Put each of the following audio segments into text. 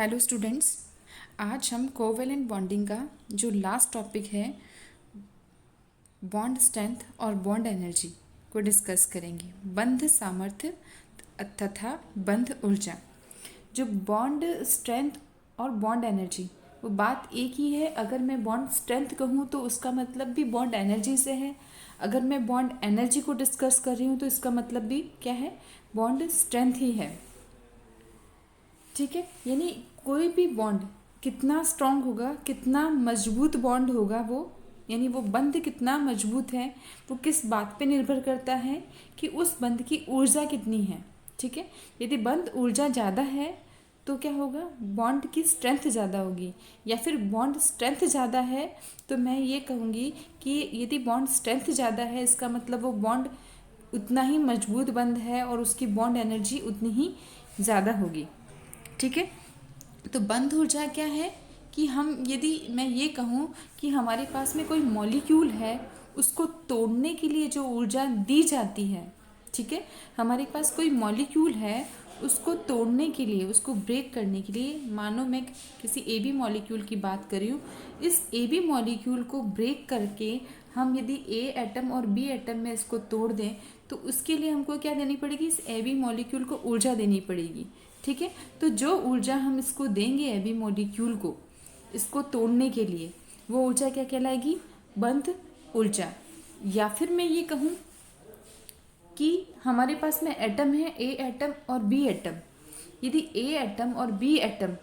Hello students, आज हम covalent bonding का जो लास्ट टॉपिक है बॉन्ड स्ट्रेंथ और बॉन्ड एनर्जी को डिस्कस करेंगे। बंध सामर्थ्य तथा बंध ऊर्जा। जो बॉन्ड स्ट्रेंथ और बॉन्ड एनर्जी वो बात एक ही है। अगर मैं बॉन्ड स्ट्रेंथ कहूँ तो उसका मतलब भी बॉन्ड एनर्जी से है। अगर मैं बॉन्ड एनर्जी को डिस्कस कर रही हूँ तो इसका मतलब भी क्या है, बॉन्ड स्ट्रेंथ ही है। ठीक है, यानी कोई भी बॉन्ड कितना स्ट्रांग होगा, कितना मजबूत बॉन्ड होगा वो, यानी वो बंध कितना मजबूत है वो किस बात पे निर्भर करता है कि उस बंध की ऊर्जा कितनी है। ठीक है, यदि बंध ऊर्जा ज़्यादा है तो क्या होगा, बॉन्ड की स्ट्रेंथ ज़्यादा होगी। या फिर बॉन्ड स्ट्रेंथ ज़्यादा है तो मैं ये कहूँगी कि यदि बॉन्ड स्ट्रेंथ ज़्यादा है इसका मतलब वो बॉन्ड उतना ही मजबूत बंध है और उसकी बॉन्ड एनर्जी उतनी ही ज़्यादा होगी। ठीक है, तो बंध ऊर्जा क्या है कि हम, यदि मैं ये कहूँ कि हमारे पास में कोई मॉलिक्यूल है, उसको तोड़ने के लिए जो ऊर्जा दी जाती है, ठीक है, हमारे पास कोई मॉलिक्यूल है, उसको तोड़ने के लिए, उसको ब्रेक करने के लिए, मानो मैं किसी ए बी मॉलिक्यूल की बात कर रही हूँ, इस ए बी मॉलिक्यूल को ब्रेक करके हम यदि ए एटम और बी एटम में इसको तोड़ दें तो उसके लिए हमको क्या देनी पड़ेगी, इस ए बी मॉलिक्यूल को ऊर्जा देनी पड़ेगी। ठीक है, तो जो ऊर्जा हम इसको देंगे ए बी मॉलिक्यूल को इसको तोड़ने के लिए, वो ऊर्जा क्या कहलाएगी, बंध ऊर्जा। या फिर मैं ये कहूँ कि हमारे पास में एटम है, ए एटम और बी एटम, यदि ए एटम और बी एटम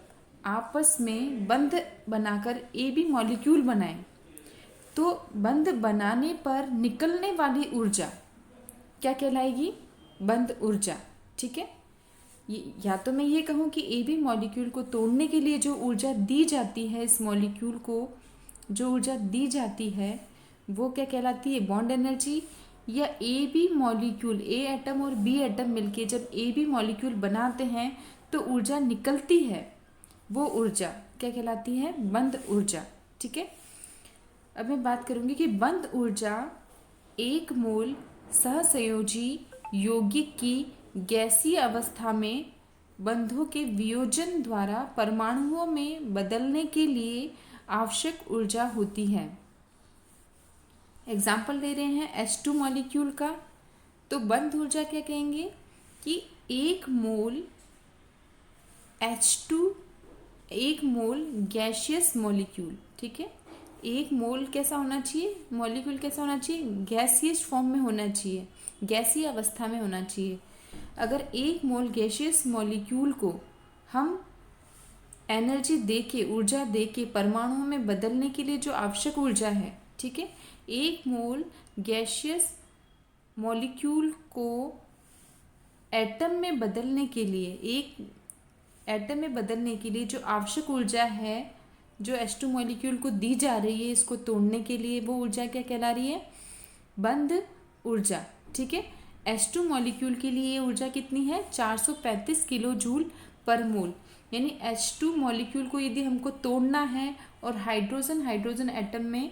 आपस में बंध बनाकर ए बी मॉलिक्यूल बनाएं तो बंध बनाने पर निकलने वाली ऊर्जा क्या कहलाएगी, बंध ऊर्जा। ठीक है, या तो मैं ये कहूँ कि ए बी मॉलिक्यूल को तोड़ने के लिए जो ऊर्जा दी जाती है, इस मॉलिक्यूल को जो ऊर्जा दी जाती है वो क्या कहलाती है, बॉन्ड एनर्जी। या A B molecule, A atom और बी एटम मिलके जब ए बी मॉलिक्यूल बनाते हैं तो ऊर्जा निकलती है, वो ऊर्जा क्या कहलाती है, बंध ऊर्जा। ठीक है, अब मैं बात करूँगी कि बंध ऊर्जा एक मोल सहसंयोजी यौगिक की गैसीय अवस्था में बंधों के वियोजन द्वारा परमाणुओं में बदलने के लिए आवश्यक ऊर्जा होती है। एग्जाम्पल दे रहे हैं H2 मॉलिक्यूल का, तो बंध ऊर्जा क्या कहेंगे कि एक मोल H2, एक मोल गैसियस मॉलिक्यूल। ठीक है, एक मोल कैसा होना चाहिए, मॉलिक्यूल कैसा होना चाहिए, गैसियस फॉर्म में होना चाहिए, गैसीय अवस्था में होना चाहिए। अगर एक मोल गैसियस मॉलिक्यूल को हम एनर्जी दे के, ऊर्जा दे के परमाणुओं में बदलने के लिए जो आवश्यक ऊर्जा है, ठीक है, एक मोल गैसियस मॉलिक्यूल को एटम में बदलने के लिए, एक एटम में बदलने के लिए जो आवश्यक ऊर्जा है जो H2 मॉलिक्यूल को दी जा रही है इसको तोड़ने के लिए, वो ऊर्जा क्या कहला रही है, बंध ऊर्जा। ठीक है, H2 मॉलिक्यूल के लिए ये ऊर्जा कितनी है, 435 किलो जूल पर मोल। यानी H2 मॉलिक्यूल को यदि हमको तोड़ना है और हाइड्रोजन हाइड्रोजन एटम में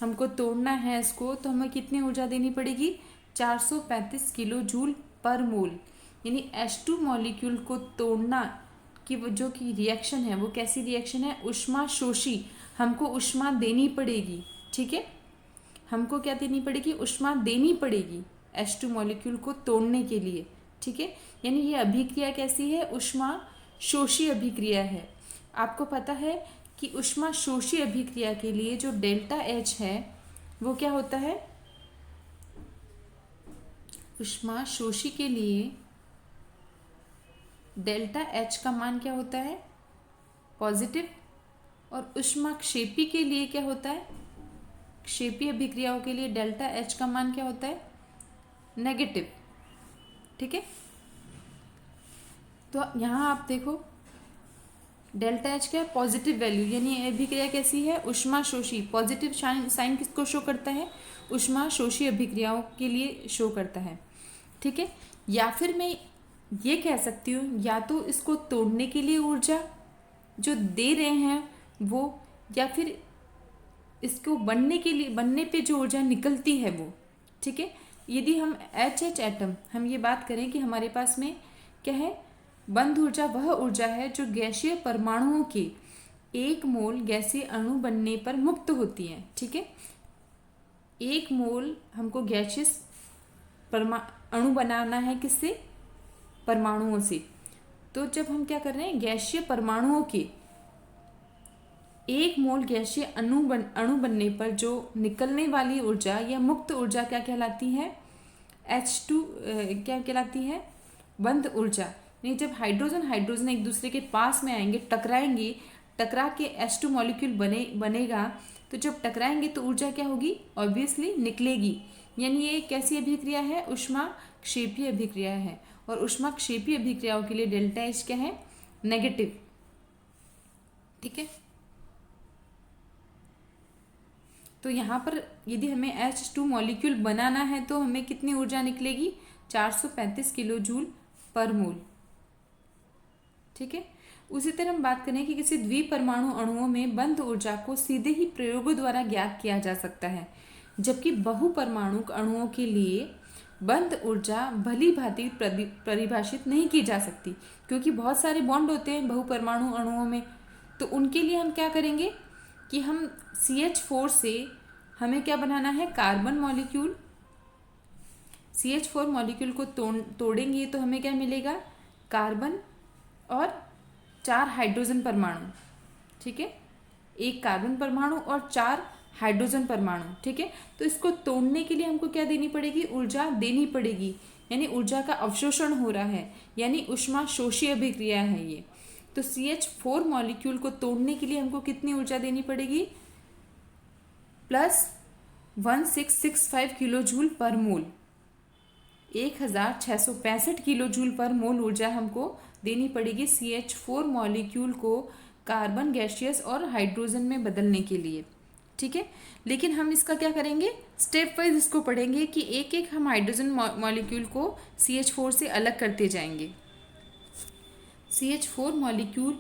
हमको तोड़ना है इसको, तो हमें कितनी ऊर्जा देनी पड़ेगी, 435 किलो जूल पर मोल। यानी H2 मॉलिक्यूल को तोड़ना कि वो जो कि रिएक्शन है वो कैसी रिएक्शन है, ऊष्मा शोषी, हमको ऊष्मा देनी पड़ेगी। ठीक है, हमको क्या देनी पड़ेगी, ऊष्मा देनी पड़ेगी H2 मॉलिक्यूल को तोड़ने के लिए। ठीक है, यानी ये अभिक्रिया कैसी है, ऊष्मा शोषी अभिक्रिया है। आपको पता है कि ऊष्मा शोषी अभिक्रिया के लिए जो डेल्टा H है वो क्या होता है, ऊष्मा शोषी के लिए डेल्टा H का मान क्या होता है, पॉजिटिव, और ऊष्माक्षेपी के लिए क्या होता है, क्षेपीय अभिक्रियाओं के लिए डेल्टा H का मान क्या होता है, नेगेटिव। ठीक है, तो यहाँ आप देखो डेल्टा H क्या है, पॉजिटिव वैल्यू, यानी अभिक्रिया कैसी है, ऊष्मा शोषी। पॉजिटिव साइन किसको शो करता है, ऊष्मा शोषी अभिक्रियाओं के लिए शो करता है। ठीक है, या फिर मैं ये कह सकती हूँ, या तो इसको तोड़ने के लिए ऊर्जा जो दे रहे हैं वो, या फिर इसको बनने के लिए, बनने पे जो ऊर्जा निकलती है वो। ठीक है, यदि हम एच एटम, हम ये बात करें कि हमारे पास में क्या है, बंध ऊर्जा वह ऊर्जा है जो गैसीय परमाणुओं के 1 मोल गैसीय अणु बनने पर मुक्त होती है। ठीक है, 1 मोल हमको गैसियस अणु बनाना है, किससे? परमाणुओं से। तो जब हम क्या कर रहे हैं, गैसीय परमाणुओं के 1 मोल गैसीय अणु बनने पर जो निकलने वाली ऊर्जा या मुक्त ऊर्जा क्या कहलाती है? H2 क्या कहलाती है? बंध ऊर्जा। नहीं, जब हाइड्रोजन एक दूसरे के पास में आएंगे, टकराएंगे, टकरा के H2 मॉलिक्यूल बनेगा, तो जब टकराएंगे तो ऊर्जा क्या होगी? ऑब्वियसली निकलेगी। यानी ये कैसी अभिक्रिया है? ऊष्माक्षेपीय अभिक्रिया है। और ऊष्माक्षेपीय अभिक्रियाओं के लिए डेल्टा H क्या है? नेगेटिव। ठीक है, तो यहाँ पर यदि हमें H2 मॉलिक्यूल बनाना है तो हमें कितनी ऊर्जा निकलेगी? 435 किलो जूल पर मोल। ठीक है, उसी तरह हम बात करें कि किसी द्विपरमाणु अणुओं में बंध ऊर्जा को सीधे ही प्रयोगों द्वारा ज्ञात किया जा सकता है, जबकि बहुपरमाणु अणुओं के लिए बंध ऊर्जा भली भांति परिभाषित नहीं की जा सकती, क्योंकि बहुत सारे बॉन्ड होते हैं बहुपरमाणु अणुओं में। तो उनके लिए हम क्या करेंगे कि हम CH4 से हमें क्या बनाना है? Carbon molecule. CH4 मॉलिक्यूल को तोड़ेंगे तो हमें क्या मिलेगा? कार्बन और 4 हाइड्रोजन परमाणु। ठीक है, 1 कार्बन परमाणु और 4 हाइड्रोजन परमाणु। ठीक है, तो इसको तोड़ने के लिए हमको क्या देनी पड़ेगी? ऊर्जा देनी पड़ेगी, यानी ऊर्जा का अवशोषण हो रहा है, यानी ऊष्मा शोषी अभिक्रिया है ये। तो CH4 मॉलिक्यूल को तोड़ने के लिए हमको कितनी ऊर्जा देनी पड़ेगी? +1665 किलो जूल पर मोल। 1665 किलो जूल पर मोल ऊर्जा हमको देनी पड़ेगी CH4 मॉलिक्यूल को कार्बन गैसियस और हाइड्रोजन में बदलने के लिए। ठीक है, लेकिन हम इसका क्या करेंगे? स्टेप वाइज इसको पढ़ेंगे कि एक एक हम हाइड्रोजन मॉलिक्यूल को CH4 से अलग करते जाएंगे। CH4 मॉलिक्यूल,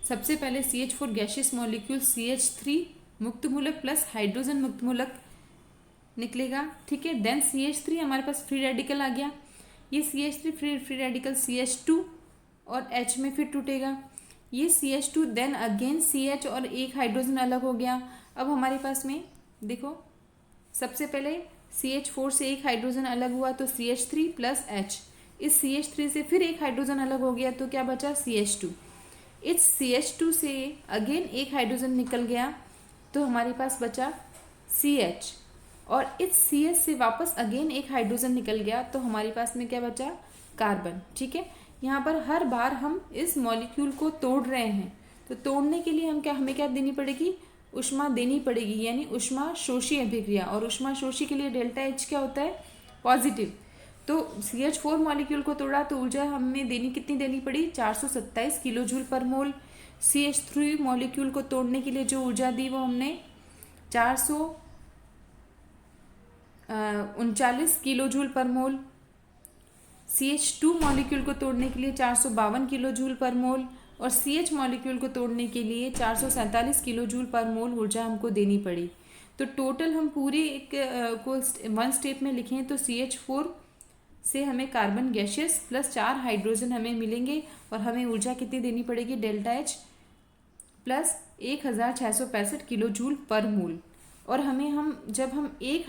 सबसे पहले CH4 गैसियस मॉलिक्यूल CH3 मुक्त मूलक प्लस हाइड्रोजन मुक्त मूलक निकलेगा। ठीक है, देन CH3 हमारे पास फ्री रेडिकल आ गया। ये CH3 फ्री रेडिकल CH2 और H में फिर टूटेगा। ये CH2 देन अगेन CH और 1 हाइड्रोजन अलग हो गया। अब हमारे पास में देखो, सबसे पहले CH4 से 1 हाइड्रोजन अलग हुआ तो CH3 प्लस H। इस CH3 से फिर 1 हाइड्रोजन अलग हो गया तो क्या बचा? CH2। इस CH2 से अगेन 1 हाइड्रोजन निकल गया तो हमारे पास बचा CH, और इस CH से वापस अगेन 1 हाइड्रोजन निकल गया तो हमारे पास में क्या बचा? कार्बन। ठीक है, यहाँ पर हर बार हम इस मॉलिक्यूल को तोड़ रहे हैं, तो तोड़ने के लिए हमें क्या देनी पड़ेगी? ऊष्मा देनी पड़ेगी, यानी ऊष्मा शोषी अभिक्रिया। और ऊष्मा शोषी के लिए डेल्टा H क्या होता है? पॉजिटिव। तो CH4 मॉलिक्यूल को तोड़ा तो ऊर्जा हमें कितनी देनी पड़ी? 427 किलो जूल पर मोल। CH3 मॉलिक्यूल को तोड़ने के लिए जो ऊर्जा दी वो हमने 439 किलो जूल पर मोल। CH2 मॉलिक्यूल को तोड़ने के लिए 452 किलो जूल पर मोल, और CH मॉलिक्यूल को तोड़ने के लिए 447 किलो जूल पर मोल ऊर्जा हमको देनी पड़ी। तो टोटल हम पूरे एक को 1 स्टेप में लिखें तो CH4 से हमें कार्बन गैसियस प्लस 4 हाइड्रोजन हमें मिलेंगे, और हमें ऊर्जा कितनी देनी पड़ेगी? Delta H plus 1665 kilo joule per mole. और जब हम एक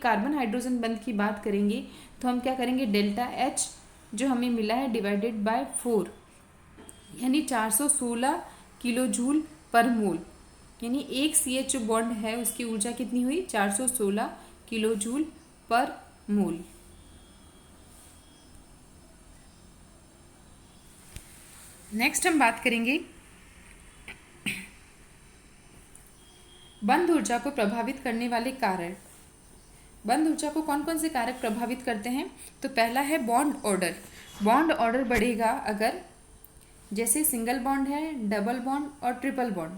कार्बन हाइड्रोजन बंध की बात करेंगे तो हम क्या करेंगे? डेल्टा H जो हमें मिला है डिवाइडेड बाय 4, यानी 416 किलो जूल पर मोल। यानी एक CH जो बॉन्ड है उसकी ऊर्जा कितनी हुई? 416 किलो जूल पर मोल। नेक्स्ट हम बात करेंगे बंध ऊर्जा को प्रभावित करने वाले कारक। बंध ऊर्जा को कौन कौन से कारक प्रभावित करते हैं? तो पहला है बॉन्ड ऑर्डर। बॉन्ड ऑर्डर बढ़ेगा अगर जैसे सिंगल बॉन्ड है, डबल बॉन्ड और ट्रिपल बॉन्ड।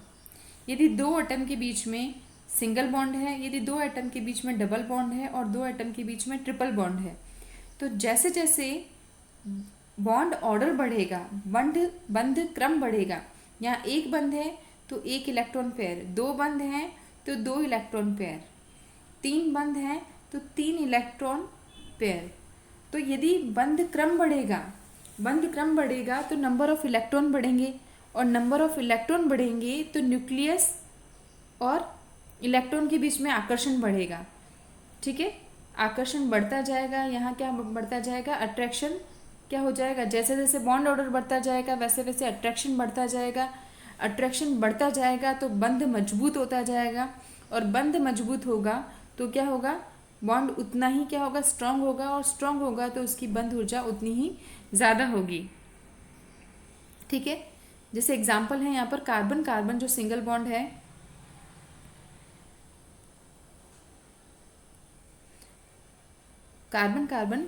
यदि 2 एटम के बीच में सिंगल बॉन्ड है, यदि 2 एटम के बीच में डबल बॉन्ड है और 2 एटम के बीच में ट्रिपल बॉन्ड है, तो जैसे जैसे बॉन्ड ऑर्डर बढ़ेगा, बंध क्रम बढ़ेगा। यहाँ 1 बंध है तो 1 इलेक्ट्रॉन पेयर, 2 बंध हैं तो 2 इलेक्ट्रॉन पेयर, 3 बंध हैं तो 3 इलेक्ट्रॉन पेयर। तो यदि बंध क्रम बढ़ेगा बंध क्रम बढ़ेगा तो नंबर ऑफ इलेक्ट्रॉन बढ़ेंगे, और नंबर ऑफ इलेक्ट्रॉन बढ़ेंगे तो न्यूक्लियस और इलेक्ट्रॉन के बीच में आकर्षण बढ़ेगा। ठीक है, आकर्षण बढ़ता जाएगा। यहाँ क्या बढ़ता जाएगा, अट्रैक्शन क्या हो जाएगा, जैसे जैसे बॉन्ड ऑर्डर बढ़ता जाएगा वैसे वैसे अट्रैक्शन बढ़ता जाएगा। अट्रैक्शन बढ़ता जाएगा तो बंध मजबूत होता जाएगा, और बंध मजबूत होगा तो क्या होगा, बॉन्ड उतना ही क्या होगा, स्ट्रांग होगा, और स्ट्रांग होगा तो उसकी बंध ऊर्जा उतनी ही ज़्यादा होगी। ठीक है, जैसे एग्जाम्पल है यहाँ पर कार्बन कार्बन जो सिंगल बॉन्ड है, carbon carbon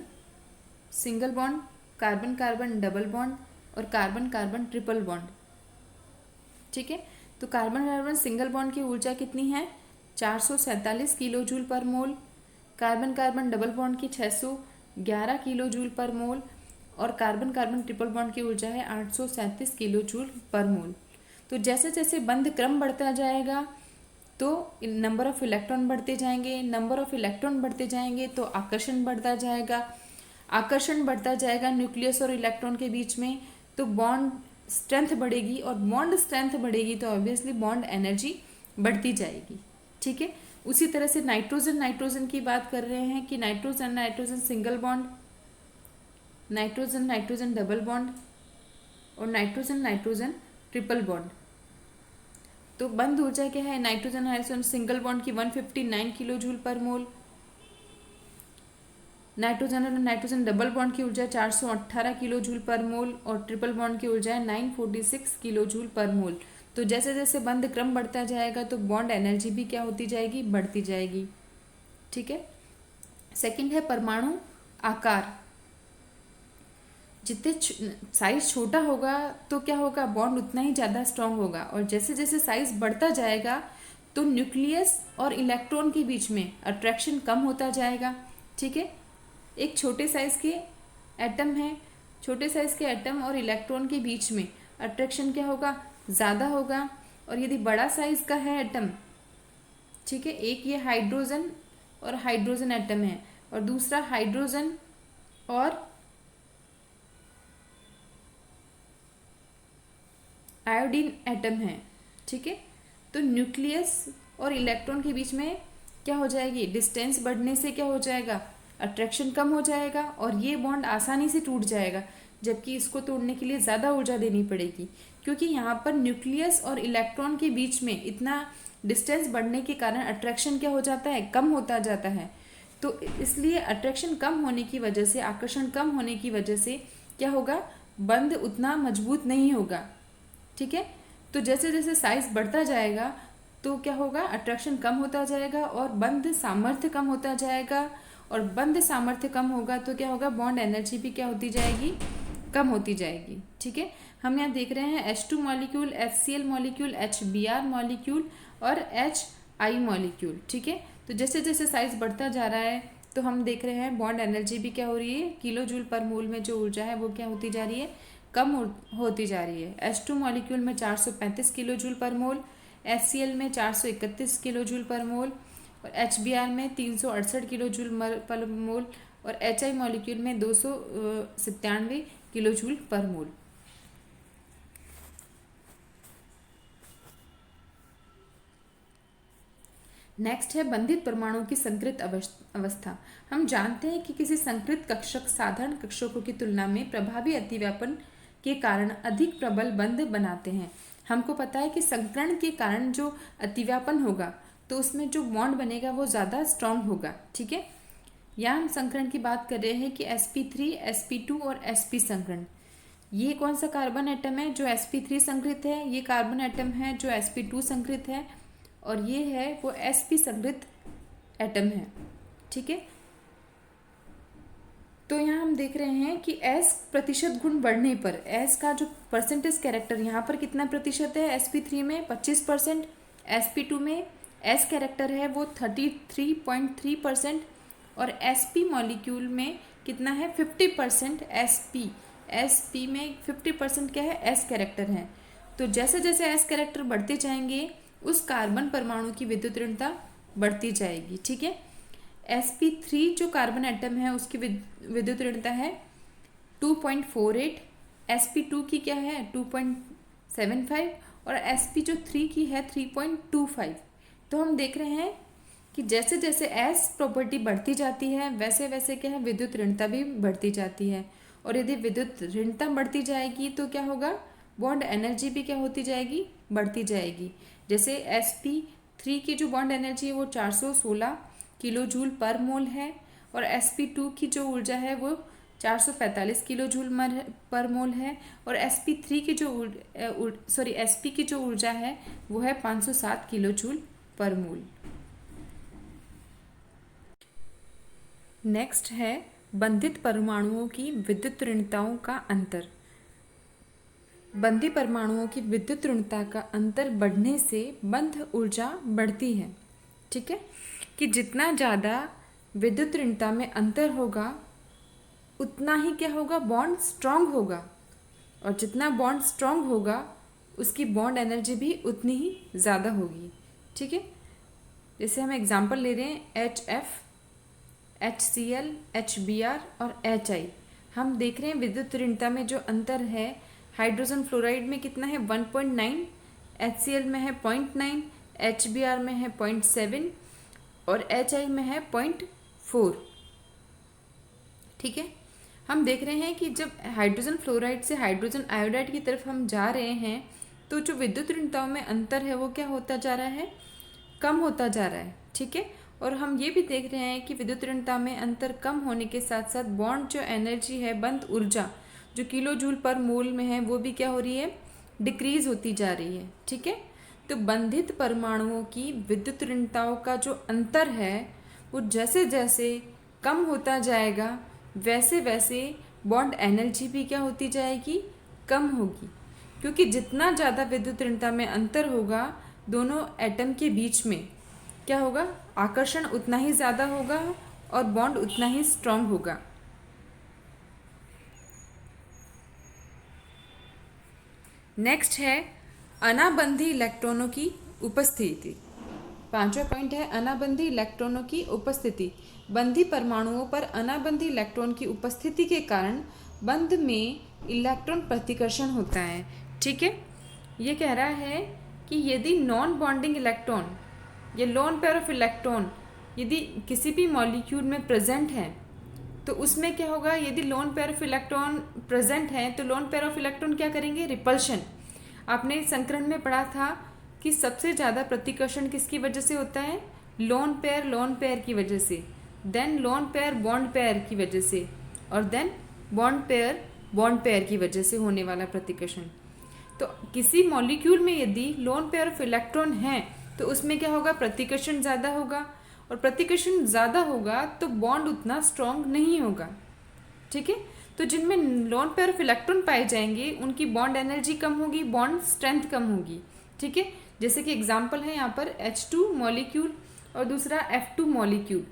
single bond, carbon carbon double bond, और कार्बन कार्बन ट्रिपल बॉन्ड। ठीक है, तो कार्बन कार्बन सिंगल बॉन्ड की ऊर्जा कितनी है, 447 किलो जूल पर मोल। कार्बन कार्बन डबल बॉन्ड की 611 किलो जूल पर मोल, और कार्बन कार्बन ट्रिपल बॉन्ड की ऊर्जा है 837 किलो जूल पर मोल। तो जैसे जैसे बंध क्रम बढ़ता जाएगा तो नंबर ऑफ इलेक्ट्रॉन बढ़ते जाएंगे, नंबर ऑफ इलेक्ट्रॉन बढ़ते जाएंगे तो आकर्षण बढ़ता जाएगा, आकर्षण बढ़ता जाएगा न्यूक्लियस और इलेक्ट्रॉन के बीच में, तो बॉन्ड स्ट्रेंथ बढ़ेगी, और बॉन्ड स्ट्रेंथ बढ़ेगी तो ऑब्वियसली बॉन्ड एनर्जी बढ़ती जाएगी। ठीक है, उसी तरह से नाइट्रोजन नाइट्रोजन की बात कर रहे हैं कि nitrogen nitrogen single bond, nitrogen nitrogen double bond, और नाइट्रोजन नाइट्रोजन ट्रिपल बॉन्ड। तो बंध ऊर्जा क्या है, नाइट्रोजन नाइट्रोजन सिंगल बॉन्ड की 159 किलो जूल पर मोल, नाइट्रोजन और नाइट्रोजन डबल बॉन्ड की ऊर्जा 418 किलो जूल पर मोल, और ट्रिपल बॉन्ड की ऊर्जा है 946 किलो जूल पर मोल। तो जैसे जैसे बंध क्रम बढ़ता जाएगा तो बॉन्ड एनर्जी भी क्या होती जाएगी, बढ़ती जाएगी। ठीक है, सेकंड है परमाणु आकार। जितने साइज छोटा होगा तो क्या होगा, बॉन्ड उतना ही ज़्यादा स्ट्रांग होगा, और जैसे जैसे साइज बढ़ता जाएगा तो न्यूक्लियस और इलेक्ट्रॉन के बीच में अट्रैक्शन कम होता जाएगा। ठीक है, एक छोटे साइज के एटम है, छोटे साइज के एटम और इलेक्ट्रॉन के बीच में अट्रैक्शन क्या होगा, ज़्यादा होगा। और यदि बड़ा साइज का है एटम, ठीक है, एक ये हाइड्रोजन और हाइड्रोजन एटम है, और दूसरा हाइड्रोजन और आयोडीन एटम है। ठीक है, तो न्यूक्लियस और इलेक्ट्रॉन के बीच में क्या हो जाएगी, डिस्टेंस बढ़ने से क्या हो जाएगा, अट्रैक्शन कम हो जाएगा, और ये बॉन्ड आसानी से टूट जाएगा, जबकि इसको तोड़ने के लिए ज़्यादा ऊर्जा देनी पड़ेगी, क्योंकि यहाँ पर न्यूक्लियस और इलेक्ट्रॉन के बीच में इतना डिस्टेंस बढ़ने के कारण अट्रैक्शन क्या हो जाता है, कम होता जाता है। तो इसलिए अट्रैक्शन कम होने की वजह से, आकर्षण कम होने की वजह से क्या होगा, बंध उतना मजबूत नहीं होगा। ठीक है, तो जैसे जैसे साइज बढ़ता जाएगा तो क्या होगा, अट्रैक्शन कम होता जाएगा और बंध सामर्थ्य कम होता जाएगा, और बंध सामर्थ्य कम होगा तो क्या होगा, बॉन्ड एनर्जी भी क्या होती जाएगी, कम होती जाएगी। ठीक है, हम यहाँ देख रहे हैं H2 molecule, HCl molecule, HBr molecule और HI मॉलिक्यूल। ठीक है, तो जैसे जैसे साइज बढ़ता जा रहा है तो हम देख रहे हैं बॉन्ड एनर्जी भी क्या हो रही है, किलो जूल पर मोल में जो ऊर्जा है वो क्या होती जा रही है, कम होती जा रही है। H2 मॉलिक्यूल में 435 किलो जूल पर मोल, HCl में 431 किलो जूल पर मोल, और HBr में 368 किलो जूल पर मोल, और HI मॉलिक्यूल में 297 किलो जूल पर मोल। नेक्स्ट है बंधित परमाणु की संकृत अवस्था। हम जानते हैं कि किसी संकृत कक्षक साधारण कक्षकों की तुलना में प्रभावी अतिव्यापन के कारण अधिक प्रबल बंध बनाते हैं। हमको पता है कि संकरण के कारण जो अतिव्यापन होगा तो उसमें जो बॉन्ड बनेगा वो ज़्यादा स्ट्रांग होगा। ठीक है, यहाँ हम संकरण की बात कर रहे हैं कि sp3, sp2 और sp संकरण। ये कौन सा कार्बन एटम है जो sp3 संकृत है, ये कार्बन एटम है जो sp2 संकृत है, और ये है वो sp संकृत एटम है। ठीक है, तो यहाँ हम देख रहे हैं कि S प्रतिशत गुण बढ़ने पर S का जो परसेंटेज कैरेक्टर यहाँ पर कितना प्रतिशत है, sp3 में 25%, sp2 में S कैरेक्टर है वो 33.3%, और sp मॉलिक्यूल में कितना है 50%, sp में 50% क्या है, S कैरेक्टर है। तो जैसे जैसे S कैरेक्टर बढ़ते जाएंगे उस कार्बन परमाणु की विद्युत ऋणता बढ़ती जाएगी। ठीक है, sp3 जो कार्बन एटम है उसकी विद्युत ऋणता है 2.48, sp2 की क्या है 2.75 और sp3 की है 3.25। तो हम देख रहे हैं कि जैसे जैसे s प्रॉपर्टी बढ़ती जाती है वैसे वैसे क्या है विद्युत ऋणता भी बढ़ती जाती है। और यदि विद्युत ऋणता बढ़ती जाएगी तो क्या होगा, बॉन्ड एनर्जी भी क्या होती जाएगी, बढ़ती जाएगी। जैसे sp3 की जो बॉन्ड एनर्जी है वो 416 किलो जूल पर मोल है और sp2 की जो ऊर्जा है वो 445 किलो जूल पर मोल है और sp3 की जो sp की जो ऊर्जा है वो है 507 किलो जूल पर मोल। नेक्स्ट है बंधित परमाणुओं की विद्युत ऋणताओं का अंतर। बंधी परमाणुओं की विद्युत ऋणता का अंतर बढ़ने से बंध ऊर्जा बढ़ती है। ठीक है, कि जितना ज़्यादा विद्युत ऋणता में अंतर होगा उतना ही क्या होगा, बॉन्ड स्ट्रांग होगा और जितना बॉन्ड स्ट्रांग होगा उसकी बॉन्ड एनर्जी भी उतनी ही ज़्यादा होगी। ठीक है, जैसे हम एग्जांपल ले रहे हैं HF, HCl, HBr और HI। हम देख रहे हैं विद्युत ऋणता में जो अंतर है, हाइड्रोजन फ्लोराइड में कितना है 1.9, HCl में है 0.9, HBr में है 0.7 और HI में है 0.4। ठीक है, हम देख रहे हैं कि जब हाइड्रोजन फ्लोराइड से हाइड्रोजन आयोडाइड की तरफ हम जा रहे हैं तो जो विद्युत ऋणताओं में अंतर है वो क्या होता जा रहा है, कम होता जा रहा है। ठीक है, और हम ये भी देख रहे हैं कि विद्युत ऋणता में अंतर कम होने के साथ साथ बॉन्ड जो एनर्जी है, बंध ऊर्जा जो किलो जूल पर मोल में है वो भी क्या हो रही है, डिक्रीज होती जा रही है। ठीक है, तो बंधित परमाणुओं की विद्युत ऋणताओं का जो अंतर है वो जैसे जैसे कम होता जाएगा वैसे वैसे बॉन्ड एनर्जी भी क्या होती जाएगी, कम होगी। क्योंकि जितना ज़्यादा विद्युत ऋणता में अंतर होगा दोनों एटम के बीच में क्या होगा, आकर्षण उतना ही ज़्यादा होगा और बॉन्ड उतना ही स्ट्रांग होगा। नेक्स्ट है अनाबंधी इलेक्ट्रॉनों की उपस्थिति। पांचवा पॉइंट है अनाबंधी इलेक्ट्रॉनों की उपस्थिति। बंधी परमाणुओं पर अनाबंधी इलेक्ट्रॉन की उपस्थिति के कारण बंध में इलेक्ट्रॉन प्रतिकर्षण होता है। ठीक है, ये कह रहा है कि यदि नॉन बॉन्डिंग इलेक्ट्रॉन या लोन पेयर ऑफ इलेक्ट्रॉन यदि किसी भी मॉलिक्यूल में प्रेजेंट है तो उसमें क्या होगा, यदि lone pair of electron present है तो लोन पेयर ऑफ इलेक्ट्रॉन क्या करेंगे, रिपल्शन। आपने संकरण में पढ़ा था कि सबसे ज़्यादा प्रतिकर्षण किसकी वजह से होता है, लोन पेयर की वजह से, then lone pair bond pair की वजह से और देन बॉन्ड पेयर की वजह से होने वाला प्रतिकर्षण। तो किसी मॉलिक्यूल में यदि लोन पेयर ऑफ इलेक्ट्रॉन है तो उसमें क्या होगा, प्रतिकर्षण ज़्यादा होगा और प्रतिकर्षण ज़्यादा होगा तो बॉन्ड उतना स्ट्रॉन्ग नहीं होगा। ठीक है, तो जिनमें लोन पेयर ऑफ इलेक्ट्रॉन पाए जाएंगे उनकी बॉन्ड एनर्जी कम होगी, बॉन्ड स्ट्रेंथ कम होगी। ठीक है, जैसे कि एग्जांपल है यहाँ पर H2 मॉलिक्यूल और दूसरा F2 मॉलिक्यूल।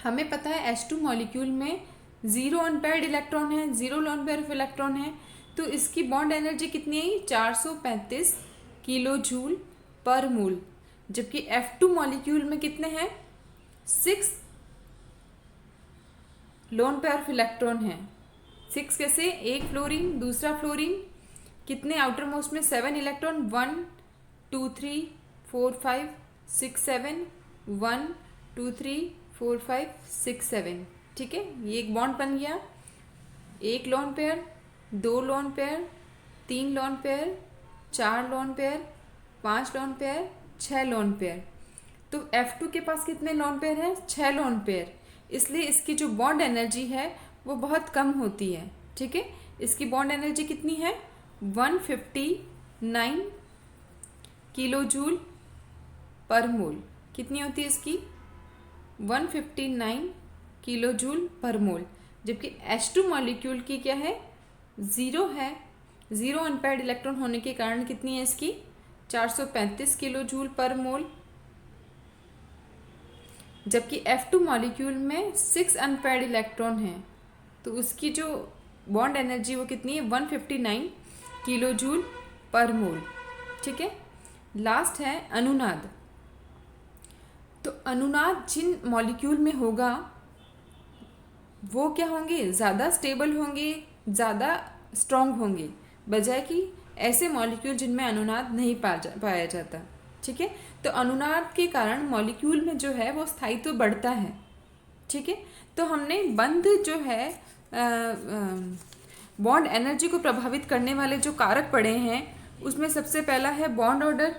हमें पता है H2 मॉलिक्यूल में 0 अनपेयर्ड इलेक्ट्रॉन है, 0 लोन पेयर ऑफ इलेक्ट्रॉन है, तो इसकी बॉन्ड एनर्जी कितनी है, 435 किलो जूल पर मोल। जबकि F2 मॉलिक्यूल में कितने हैं, 6 लोन पेयर ऑफ इलेक्ट्रॉन है। 6 कैसे, एक फ्लोरीन दूसरा फ्लोरीन, कितने आउटर मोस्ट में 7 इलेक्ट्रॉन, 1 2 3 4 5 6 7, 1 2 3 4 5 6 7। ठीक है, ये एक बॉन्ड बन गया, एक lone pair, 2 lone pair, 3 lone pair, 4 lone pair, 5 lone pair, 6 lone pair. तो F2 के पास कितने लोन पेयर हैं, 6 लोन पेयर, इसलिए इसकी जो बॉन्ड एनर्जी है वो बहुत कम होती है। ठीक है, इसकी बॉन्ड एनर्जी कितनी है, 159 किलो जूल पर मोल। कितनी होती है इसकी, 159 किलो जूल पर मोल। जबकि H2 मॉलिक्यूल की क्या है, 0 है, 0 अनपेयर्ड इलेक्ट्रॉन होने के कारण कितनी है इसकी, 435 किलो जूल पर मोल। जबकि F2 मॉलिक्यूल में 6 अनपेयर्ड इलेक्ट्रॉन हैं तो उसकी जो बॉन्ड एनर्जी वो कितनी है, 159 किलो जूल पर मोल। ठीक है, लास्ट है अनुनाद। तो अनुनाद जिन मॉलिक्यूल में होगा वो क्या होंगे, ज़्यादा स्टेबल होंगे, ज़्यादा स्ट्रॉन्ग होंगे, बजाय कि ऐसे मॉलिक्यूल जिनमें अनुनाद नहीं पाया जाता। ठीक है, तो अनुनाद के कारण मॉलिक्यूल में जो है वो स्थायित्व बढ़ता है। ठीक है, तो हमने बंध जो है बॉन्ड एनर्जी को प्रभावित करने वाले जो कारक पढ़े हैं, उसमें सबसे पहला है बॉन्ड ऑर्डर।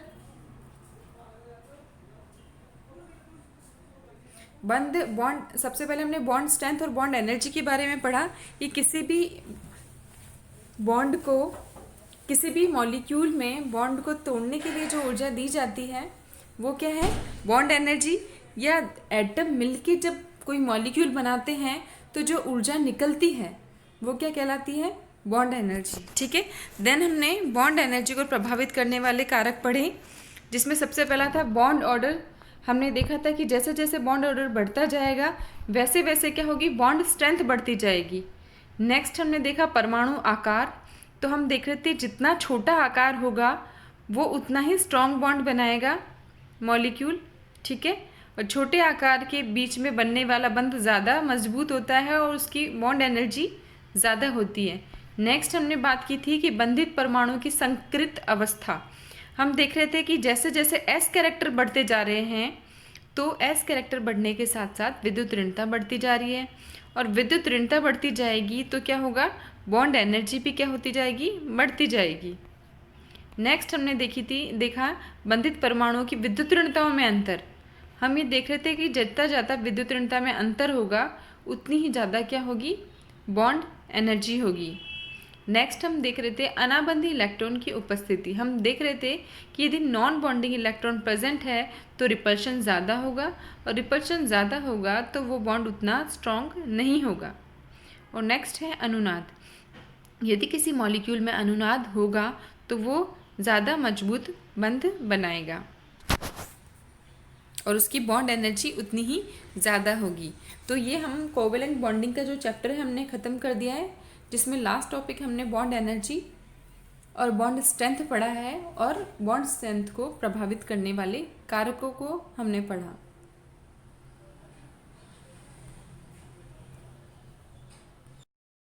बॉन्ड सबसे पहले हमने बॉन्ड स्ट्रेंथ और बॉन्ड एनर्जी के बारे में पढ़ा कि किसी भी बॉन्ड को, किसी भी मॉलिक्यूल में बॉन्ड को तोड़ने के लिए जो ऊर्जा दी जाती है वो क्या है, बॉन्ड एनर्जी। या एटम मिलके जब कोई मॉलिक्यूल बनाते हैं तो जो ऊर्जा निकलती है वो क्या कहलाती है, बॉन्ड एनर्जी। ठीक है, देन हमने बॉन्ड एनर्जी को प्रभावित करने वाले कारक पढ़े, जिसमें सबसे पहला था बॉन्ड ऑर्डर। हमने देखा था कि जैसे जैसे बॉन्ड ऑर्डर बढ़ता जाएगा वैसे वैसे क्या होगी, बॉन्ड स्ट्रेंथ बढ़ती जाएगी। नेक्स्ट हमने देखा परमाणु आकार। तो हम देख रहे थे जितना छोटा आकार होगा वो उतना ही स्ट्रॉन्ग बॉन्ड बनाएगा मॉलिक्यूल। ठीक है, और छोटे आकार के बीच में बनने वाला बंध ज़्यादा मजबूत होता है और उसकी बॉन्ड एनर्जी ज़्यादा होती है। नेक्स्ट हमने बात की थी कि बंधित परमाणु की संकृत अवस्था। हम देख रहे थे कि जैसे जैसे एस कैरेक्टर बढ़ते जा रहे हैं तो एस कैरेक्टर बढ़ने के साथ साथ विद्युत ऋणता बढ़ती जा रही है, और विद्युत ऋणता बढ़ती जाएगी तो क्या होगा, बॉन्ड एनर्जी भी क्या होती जाएगी, बढ़ती जाएगी। नेक्स्ट हमने देखा बंधित परमाणुओं की विद्युत ऋणताओं में अंतर। हम ये देख रहे थे कि जितना ज़्यादा विद्युत ऋणता में अंतर होगा उतनी ही ज़्यादा क्या होगी, बॉन्ड एनर्जी होगी। नेक्स्ट हम देख रहे थे अनाबंधी इलेक्ट्रॉन की उपस्थिति। हम देख रहे थे कि यदि नॉन बॉन्डिंग इलेक्ट्रॉन प्रेजेंट है तो रिपल्शन ज़्यादा होगा, और रिपल्शन ज़्यादा होगा तो वो बॉन्ड उतना स्ट्रॉन्ग नहीं होगा। और नेक्स्ट है अनुनाद। यदि किसी मॉलिक्यूल में अनुनाद होगा तो वो ज़्यादा मजबूत बंध बनाएगा और उसकी बॉन्ड एनर्जी उतनी ही ज़्यादा होगी। तो ये हम कोवेलेंट बॉन्डिंग का जो चैप्टर है हमने ख़त्म कर दिया है, जिसमें लास्ट टॉपिक हमने बॉन्ड एनर्जी और बॉन्ड स्ट्रेंथ पढ़ा है और बॉन्ड स्ट्रेंथ को प्रभावित करने वाले कारकों को हमने पढ़ा।